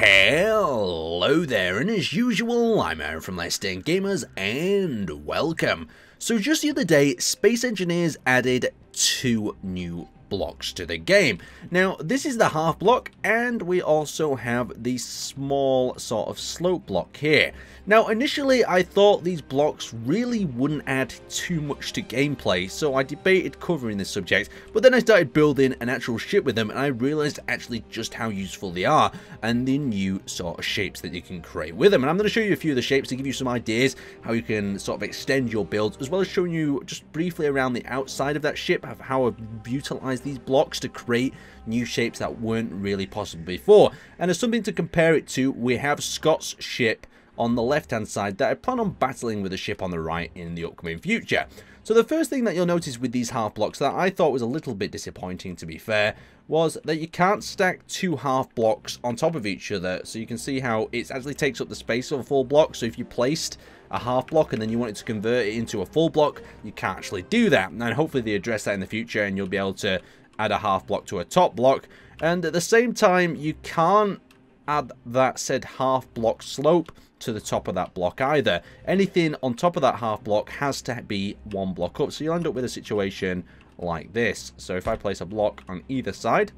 Hello there, and as usual, I'm Aaron from Let's Stay Gamers, and welcome. So just the other day, Space Engineers added 2 new blocks to the game. Now, this is the half block, and we also have the small sort of slope block here. Now, initially, I thought these blocks really wouldn't add too much to gameplay, so I debated covering this subject, but then I started building an actual ship with them, and I realized actually just how useful they are, and the new sort of shapes that you can create with them. And I'm going to show you a few of the shapes to give you some ideas how you can sort of extend your builds, as well as showing you just briefly around the outside of that ship, of how I've utilized these blocks to create new shapes that weren't really possible before. And as something to compare it to, we have Scott's ship on the left hand side that I plan on battling with a ship on the right in the upcoming future. So the first thing that you'll notice with these half blocks that I thought was a little bit disappointing, to be fair, was that you can't stack 2 half blocks on top of each other. So you can see how it actually takes up the space of a full block. So if you placed a half block and then you wanted to convert it into a full block, you can't actually do that. And hopefully they address that in the future and you'll be able to add a half block to a top block. And at the same time, you can't add that said half block slope to the top of that block either. Anything on top of that half block has to be 1 block up. So you'll end up with a situation like this. So if I place a block on either side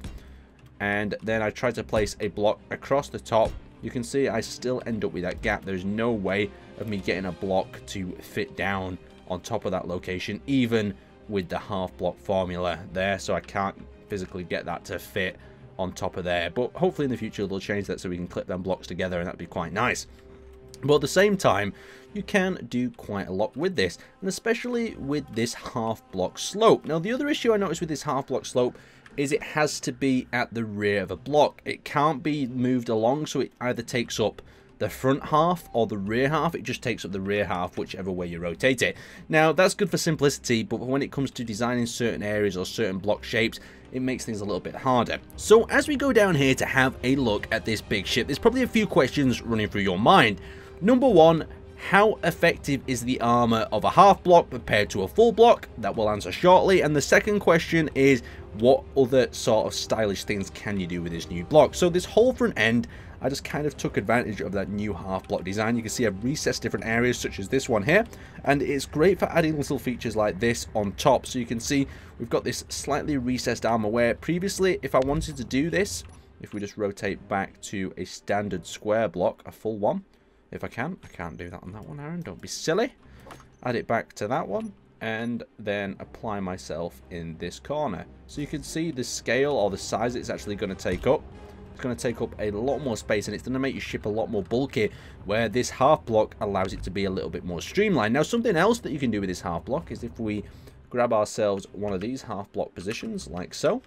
and then I try to place a block across the top, you can see I still end up with that gap. There's no way of me getting a block to fit down on top of that location, even with the half block formula there. So I can't physically get that to fit on top of there. But hopefully in the future they'll change that so we can clip them blocks together, and that'd be quite nice. But at the same time, you can do quite a lot with this, and especially with this half block slope. Now, the other issue I noticed with this half block slope is it has to be at the rear of a block. It can't be moved along, so it either takes up the front half or the rear half. It just takes up the rear half, whichever way you rotate it. Now, that's good for simplicity, but when it comes to designing certain areas or certain block shapes, it makes things a little bit harder. So as we go down here to have a look at this big ship, there's probably a few questions running through your mind. Number 1, how effective is the armor of a half block compared to a full block? That we'll answer shortly. And the second question is, what other sort of stylish things can you do with this new block? So this whole front end, I just kind of took advantage of that new half block design. You can see I've recessed different areas such as this one here, and it's great for adding little features like this on top. So you can see we've got this slightly recessed armor where previously, if I wanted to do this, if we just rotate back to a standard square block, a full one, if I can't do that on that one, Aaron, don't be silly. Add it back to that one, and then apply myself in this corner. So you can see the scale or the size it's actually going to take up. It's going to take up a lot more space, and it's going to make your ship a lot more bulky, where this half block allows it to be a little bit more streamlined. Now, something else that you can do with this half block is if we grab ourselves one of these half block positions, like so,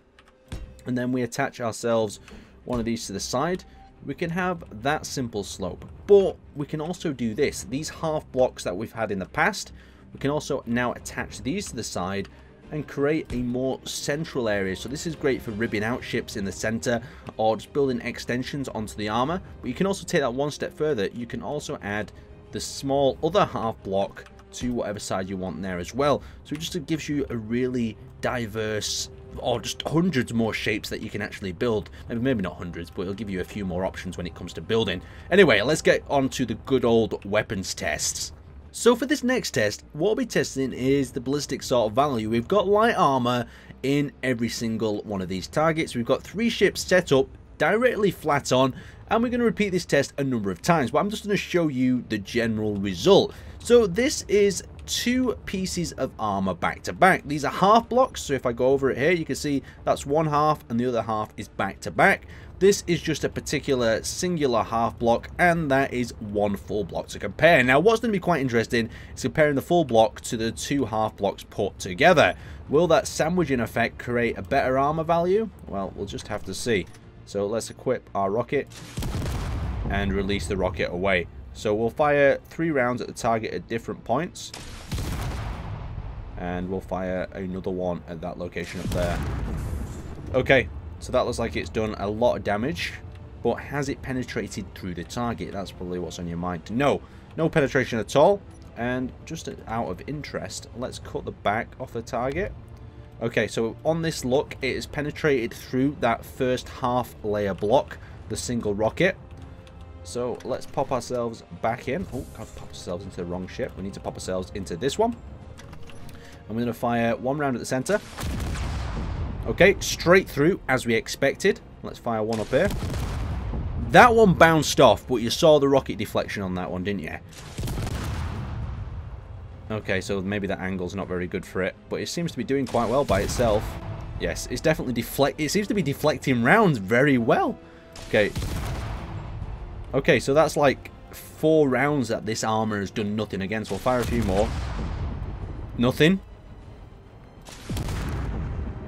and then we attach ourselves one of these to the side, we can have that simple slope. But we can also do this. These half blocks that we've had in the past, we can also now attach these to the side and create a more central area. So this is great for ribbing out ships in the center or just building extensions onto the armor. But you can also take that one step further. You can also add the small other half block to whatever side you want there as well. So it just gives you a really diverse, or just hundreds more shapes that you can actually build. Maybe not hundreds, but it'll give you a few more options when it comes to building. Anyway, let's get on to the good old weapons tests. So for this next test, what we'll be testing is the ballistic sort of value. We've got light armor in every single one of these targets. We've got 3 ships set up directly flat on, and we're going to repeat this test a number of times, but I'm just going to show you the general result. So this is 2 pieces of armor back to back. These are half blocks, so if I go over it here, you can see that's one half and the other half is back to back. This is just a particular singular half block, and that is 1 full block to compare. Now, what's going to be quite interesting is comparing the full block to the 2 half blocks put together. Will that sandwiching effect create a better armor value? Well, we'll just have to see. So let's equip our rocket and release the rocket away. So we'll fire 3 rounds at the target at different points, and we'll fire another one at that location up there. Okay, so that looks like it's done a lot of damage, but has it penetrated through the target? That's probably what's on your mind. No penetration at all. And just out of interest, let's cut the back off the target. Okay, so on this look, it has penetrated through that first half layer block, the single rocket. So let's pop ourselves back in. Oh, can't pop ourselves into the wrong ship. We need to pop ourselves into this one. And we're going to fire one round at the center. Okay, straight through as we expected. Let's fire one up here. That one bounced off, but you saw the rocket deflection on that one, didn't you? Okay, so maybe that angle's not very good for it, but it seems to be doing quite well by itself. Yes, it's definitely it seems to be deflecting rounds very well. Okay. Okay, so that's like 4 rounds that this armor has done nothing against. We'll fire a few more. Nothing.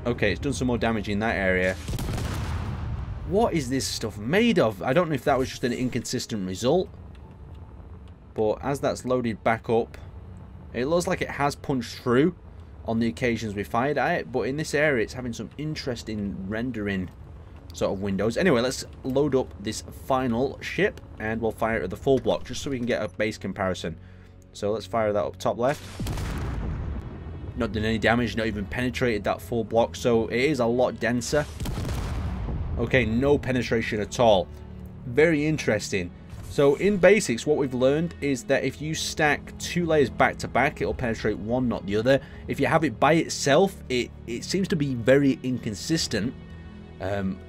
Okay, it's done some more damage in that area. What is this stuff made of? I don't know if that was just an inconsistent result. But as that's loaded back up, it looks like it has punched through on the occasions we fired at it. But in this area, it's having some interesting rendering sort of windows. Anyway, let's load up this final ship and we'll fire it at the full block just so we can get a base comparison. So let's fire that up top left. Not done any damage, not even penetrated that full block, so it is a lot denser. Okay, no penetration at all. Very interesting. So in basics, what we've learned is that if you stack 2 layers back to back, it'll penetrate one, not the other. If you have it by itself, it seems to be very inconsistent.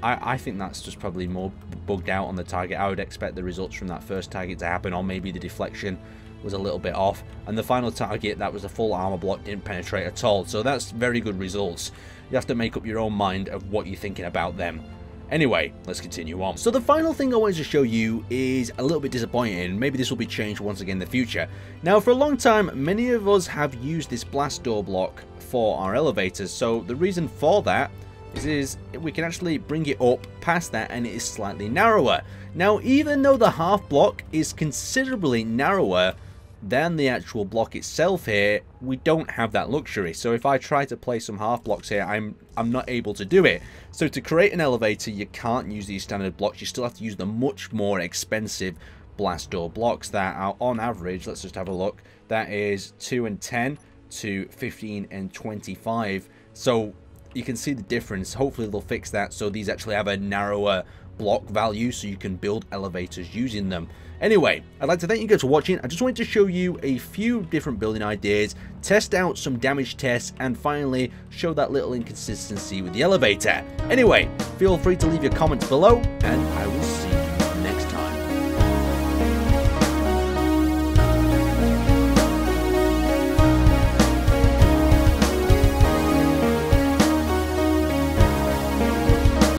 I think that's just probably more bugged out on the target. I would expect the results from that first target to happen, or maybe the deflection was a little bit off, and the final target, that was a full armor block, didn't penetrate at all. So that's very good results. You have to make up your own mind of what you're thinking about them. Anyway, let's continue on. So the final thing I wanted to show you is a little bit disappointing. Maybe this will be changed once again in the future. Now, for a long time, many of us have used this blast door block for our elevators. So the reason for that is we can actually bring it up past that and it is slightly narrower. Now, even though the half block is considerably narrower than the actual block itself here, we don't have that luxury. So if I try to place some half blocks here, I'm not able to do it. So to create an elevator, you can't use these standard blocks. You still have to use the much more expensive blast door blocks that are on average, let's just have a look, that is 2 and 10 to 15 and 25. So you can see the difference. Hopefully they'll fix that so these actually have a narrower block value so you can build elevators using them. Anyway, I'd like to thank you guys for watching. I just wanted to show you a few different building ideas, test out some damage tests, and finally show that little inconsistency with the elevator. Anyway, feel free to leave your comments below, and I will see you